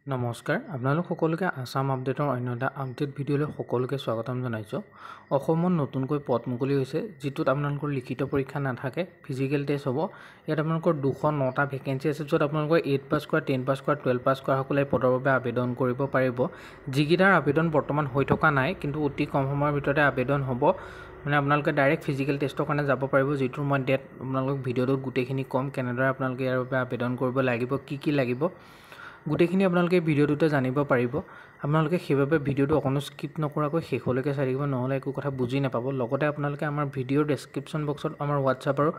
নমস্কাৰ আপোনালোক সকলোকে আসাম আপডেটৰ অন্য এটা আপডেট ভিডিঅ'লৈ সকলোকে স্বাগতম জনাইছোঁ। অসমত নতুনকৈ পদ মুকলি হৈছে যিটোত আপোনালোকৰ লিখিত পৰীক্ষা নাথাকে, ফিজিকেল টেষ্ট হ'ব। ইয়াত আপোনালোকৰ 209টা ভেকেঞ্চি আছে, য'ত আপোনালোকৰ 8 পাছ কৰা, 10 পাছ কৰা, 12 পাছ কৰা সকলে পদৰ বাবে আবেদন কৰিব পাৰিব। যিকেইটাৰ আবেদন বৰ্তমান হৈ থকা নাই, কিন্তু অতি কম সময়ৰ ভিতৰতে আবেদন হ'ব। মানে আপোনালোকে ডাইৰেক্ট ফিজিকেল টেষ্টৰ কাৰণে যাব পাৰিব, যিটোৰ মই ডেট আপোনালোকক ভিডিঅ'টোত গোটেইখিনি ক'ম, কেনেদৰে আপোনালোকে ইয়াৰ বাবে আবেদন কৰিব লাগিব, কি লাগিব গোটেইখিনি আপোনালোকে ভিডিঅ'টোতে জানিব পাৰিব। আপোনালোকে সেইবাবে ভিডিঅ'টো অকণো স্কিপ নকৰাকৈ শেষলৈকে চাই থাকিব, নহ'লে একো কথা বুজি নাপাব। লগতে আপোনালোকে আমাৰ ভিডিঅ'ৰ ডেছক্ৰিপশ্যন বক্সত আমাৰ হোৱাটছআপ আৰু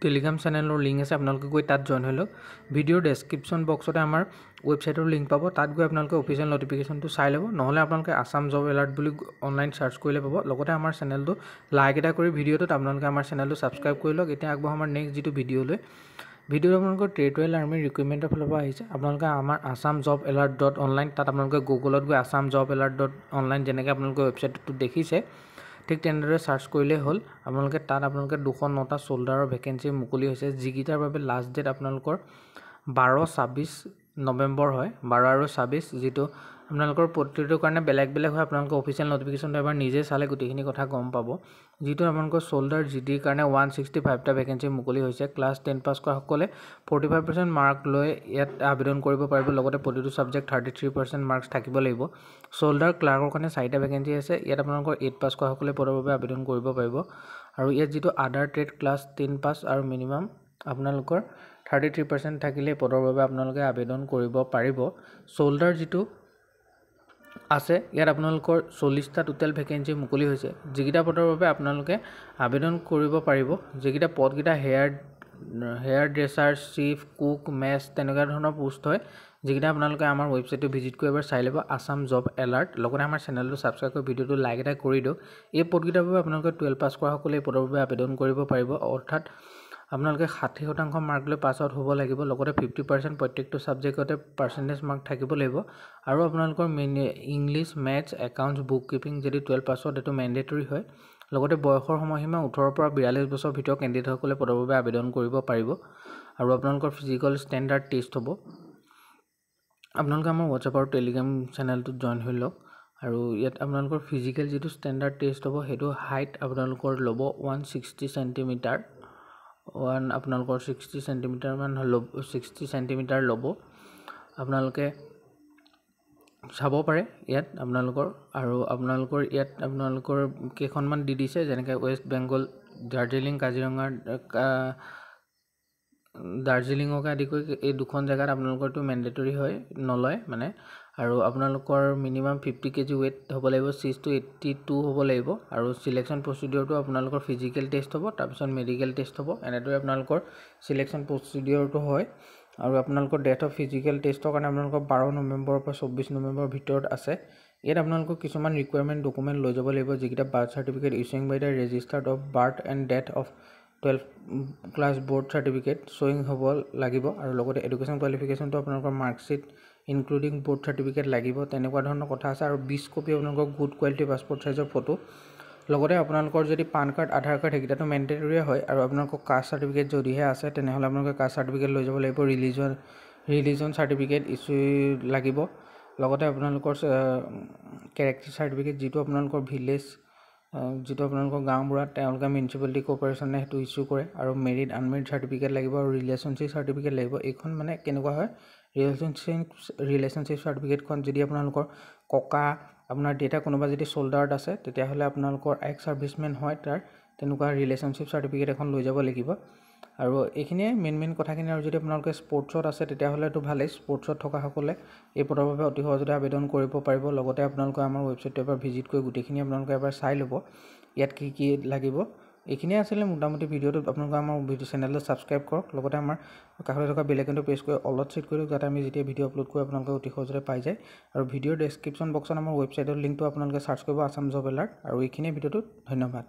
টেলিগ্ৰাম চেনেলৰ লিংক আছে, আপোনালোকে গৈ তাত জইন হৈ লওক। ভিডিঅ'ৰ ডেছক্ৰিপশ্যন বক্সতে আমাৰ ৱেবছাইটৰ লিংক পাব, তাত গৈ আপোনালোকে অফিচিয়েল নটিফিকেশ্যনটো চাই ল'ব, নহ'লে আপোনালোকে আসাম জব এলাৰ্ট বুলি অনলাইন চাৰ্চ কৰিলে পাব। লগতে আমাৰ চেনেলটো লাইক এটা কৰি ভিডিঅ'টোত আপোনালোকে আমাৰ চেনেলটো ছাবস্ক্ৰাইব কৰি লওক। এতিয়া আগবঢ়াম আমাৰ নেক্সট যিটো ভিডিঅ'লৈ। ভিডিঅ'টো আপোনালোকৰ টেৰিটৰিয়েল আৰ্মি ৰিক্ৰুইটমেণ্টৰ ফালৰ পৰা আহিছে। আপোনালোকে আমাৰ আসাম জব এলাৰ্ট .online তাত আপোনালোকে গুগলত গৈ আসাম জব এলাৰ্ট .online যেনেকৈ আপোনালোকে ৱেবছাইটটো দেখিছে ঠিক তেনেদৰে চাৰ্চ কৰিলেই হ'ল। আপোনালোকে তাত আপোনালোকে 209টা চ'ল্ডাৰৰ ভেকেঞ্চি মুকলি হৈছে, যিকেইটাৰ বাবে লাষ্ট ডেট আপোনালোকৰ 12-26 নৱেম্বৰ হয়, 12 আৰু 26, যিটো আপোনালোকৰ প্ৰতিটোৰ কাৰণে বেলেগ বেলেগ হয়। আপোনালোকে অফিচিয়েল নটিফিকেশ্যনটো এবাৰ নিজে চালে গোটেইখিনি কথা গম পাব। যিটো আপোনালোকৰ চ'ল্ডাৰ জিডিৰ কাৰণে 165টা ভেকেঞ্চি মুকলি হৈছে। ক্লাছ 10 পাছ কৰা সকলে 45% মাৰ্ক লৈ ইয়াত আবেদন কৰিব পাৰিব। লগতে প্ৰতিটো ছাবজেক্ট 33% মাৰ্কছ থাকিব লাগিব। চ'ল্ডাৰ ক্লাৰ্কৰ কাৰণে 4টা ভেকেঞ্চি আছে। ইয়াত আপোনালোকৰ 8 পাছ কৰা সকলে পদৰ বাবে আবেদন কৰিব পাৰিব। আৰু ইয়াত যিটো আদাৰ ট্ৰেড ক্লাছ 10 পাছ আৰু মিনিমাম আপোনালোকৰ 33% থাকিলে পদৰ বাবে আপোনালোকে আবেদন কৰিব পাৰিব। চ'ল্ডাৰ যিটো আছে ইয়াত আপোনালোকৰ 40টা টোটেল ভেকেঞ্চি মুকলি হৈছে, যিকেইটা পদৰ বাবে আপোনালোকে আবেদন কৰিব পাৰিব। যিকেইটা পদকেইটা হেয়াৰ ড্ৰেছাৰ, চিফ, কুক, মেছ তেনেকুৱা ধৰণৰ পোষ্ট হয়, যিকেইটা আপোনালোকে আমাৰ ৱেবছাইটটো ভিজিট কৰি এবাৰ চাই ল'ব, আসাম জব এলাৰ্ট। লগতে আমাৰ চেনেলটো ছাবস্ক্ৰাইব কৰি ভিডিঅ'টো লাইক এটা কৰি দিয়ক। এই পদকেইটাৰ বাবে আপোনালোকে 12 পাছ কৰা সকলে এই পদৰ বাবে আবেদন কৰিব পাৰিব। অৰ্থাৎ আপোনালোকে 60% মাৰ্ক লৈ পাছ আউট হ'ব লাগিব। লগতে 50% প্ৰত্যেকটো ছাবজেক্টতে পাৰ্চেণ্টেজ মাৰ্ক থাকিব লাগিব। আৰু আপোনালোকৰ English, maths, accounts, book keeping যদি 12 পাছত এইটো মেণ্ডেটৰী হয়। লগতে বয়সৰ সময়সীমা 18 পৰা 42 বছৰ ভিতৰৰ কেণ্ডিডেটসকলে পদৰ বাবে আবেদন কৰিব পাৰিব। আৰু আপোনালোকৰ ফিজিকেল ষ্টেণ্ডাৰ্ড টেষ্ট হ'ব। আপোনালোকে আমাৰ হোৱাটছআপ আৰু টেলিগ্ৰাম চেনেলটোত জইন হৈ লওক। আৰু ইয়াত আপোনালোকৰ ফিজিকেল যিটো ষ্টেণ্ডাৰ্ড টেষ্ট হ'ব, সেইটো হাইট আপোনালোকৰ ল'ব 160 চেণ্টিমিটাৰ। আপোনালোকৰ 60 চেণ্টিমিটাৰমান ল'ব, 60 চেণ্টিমিটাৰ ল'ব। আপোনালোকে চাব পাৰে ইয়াত আপোনালোকৰ। আৰু আপোনালোকৰ ইয়াত আপোনালোকৰ কেইখনমান দি দিছে, যেনেকৈ ৱেষ্ট বেংগল, দাৰ্জিলিং, কাজিৰঙাৰ দাৰ্জিলিঙকে আদি কৰি এই দুখন জেগাত আপোনালোকৰটো মেণ্ডেটৰী হয়, নলয় মানে। আৰু আপোনালোকৰ মিনিমাম 50 kg ৱেইট হ'ব লাগিব, 6 to 82 হ'ব লাগিব। আৰু চিলেকশ্যন প্ৰচিডিঅ'ৰটো আপোনালোকৰ ফিজিকেল টেষ্ট হ'ব, তাৰপিছত মেডিকেল টেষ্ট হ'ব। এনেদৰে আপোনালোকৰ চিলেকশ্যন প্ৰচিডিঅ'ৰটো হয়। আৰু আপোনালোকৰ ডেট অফ ফিজিকেল টেষ্টৰ কাৰণে আপোনালোকৰ 12 নৱেম্বৰৰ পৰা 24 নৱেম্বৰৰ ভিতৰত আছে। ইয়াত আপোনালোকৰ কিছুমান ৰিকুৱাৰমেণ্ট ডকুমেণ্ট লৈ যাব লাগিব, যিকেইটা birth certificate issuing by the registrar of birth and date of 12 class board certificate শ্বয়িং হ'ব লাগিব। আৰু লগতে এডুকেশ্যন কোৱালিফিকেশ্যনটো আপোনালোকৰ মাৰ্কশ্বিট ইনক্লুডিং বৰ্ড চাৰ্টিফিকেট লাগিব, তেনেকুৱা ধৰণৰ কথা আছে। আৰু 20 কপি আপোনালোকৰ গুড কোৱালিটি পাছপৰ্ট চাইজৰ ফটো। লগতে আপোনালোকৰ যদি পান কাৰ্ড, আধাৰ কাৰ্ড সেইকেইটাটো মেণ্ডেটৰী হয়। আৰু আপোনালোকৰ কাষ্ট চাৰ্টিফিকেট যদিহে আছে, তেনেহ'লে আপোনালোকে কাষ্ট চাৰ্টিফিকেট লৈ যাব লাগিব। ৰিলিজন চাৰ্টিফিকেট ইছ্যু লাগিব। লগতে আপোনালোকৰ কেৰেক্টাৰ চাৰ্টিফিকেট, যিটো আপোনালোকৰ ভিলেজ, যিটো আপোনালোকৰ গাঁওবুঢ়াত তেওঁলোকে মিউনিচিপালিটি কৰ্প'ৰেশ্যনে সেইটো ইছ্যু কৰে। আৰু মেৰিড আনমেৰিড চাৰ্টিফিকেট লাগিব, আৰু ৰিলেশ্যনশ্বিপ চাৰ্টিফিকেট লাগিব। এইখন মানে কেনেকুৱা হয়, ৰিলেশ্যনশ্বিপ চাৰ্টিফিকেটখন যদি আপোনালোকৰ ককা, আপোনাৰ দেউতা কোনোবা যদি চ'ল্ডাৰত আছে, তেতিয়াহ'লে আপোনালোকৰ এক্স ছাৰ্ভিচমেন হয়, তাৰ তেনেকুৱা ৰিলেশ্যনশ্বিপ চাৰ্টিফিকেট এখন লৈ যাব লাগিব। আৰু এইখিনিয়ে মেইন কথাখিনি। আৰু যদি আপোনালোকে স্পৰ্টছত আছে, তেতিয়াহ'লেতো ভালেই। স্পৰ্টছত থকা সকলে এই পদৰ বাবে অতি সহজতে আবেদন কৰিব পাৰিব। লগতে আপোনালোকে আমাৰ ৱেবছাইটটো এবাৰ ভিজিট কৰি গোটেইখিনি আপোনালোকে এবাৰ চাই ল'ব, ইয়াত কি লাগিব। এইখিনিয়ে আছিলে মোটামুটি ভিডিঅ'টোত। আপোনালোকে আমাৰ চেনেলটো ছাবস্ক্ৰাইব কৰক। লগতে আমাৰ কাষতে থকা বেল আইকনটো প্ৰেছ কৰি অলট ছেট কৰি দিয়ক, যাতে আমি যেতিয়া ভিডিঅ' আপলোড কৰোঁ আপোনালোকে অতি সহজতে পাই যায়। আৰু ভিডিঅ'ৰ ডেছক্ৰিপশ্যন বক্সত আমাৰ ৱেবছাইটৰ লিংকটো আপোনালোকে চাৰ্চ কৰিব, আসাম জব এলাৰ্ট। আৰু এইখিনিয়ে ভিডিঅ'টোত ধন্যবাদ।